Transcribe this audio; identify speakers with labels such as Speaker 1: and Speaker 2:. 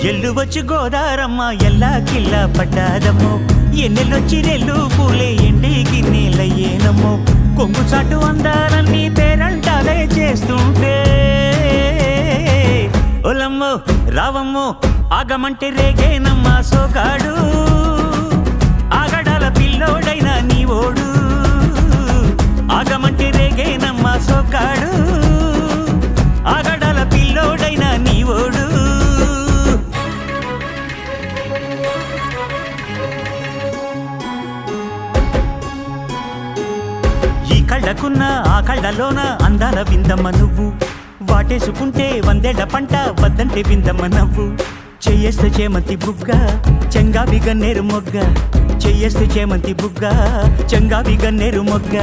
Speaker 1: ఎల్లు వచ్చి గోదారమ్మ ఎల్లా కిల్లా పడ్డాదమ్మో ఎన్నెల్లొచ్చి రెల్లు పూలే ఎండికి నీళ్ళయ్యేనమ్మో కొంగు చాటు అందాలన్నీ పేరంటాలే చేస్తుంటే ఒలమ్మో రావమ్మో ఆగమంటే రేగేనమ్మా సోగాడు ఆగడాల పిల్లోడైనా నీ ఓడు ఆగమంటే రేగేనమ్మా సోగాడు ఆగడాల పిల్లోడైనా నీ ఓడు కళ్ళకున్న ఆ కళ్ళలోన అందాల విందమ్మ నువ్వు వాటేసుకుంటే వందేళ్ల పంట వద్దంటే విందమ్మ నవ్వు చెయ్యేస్తే చేమంతి బుగ్గ చెంగావి గన్నేరు మొగ్గ చెయ్యేస్తే చేమంతి బుగ్గ చెంగావి గన్నేరు మొగ్గ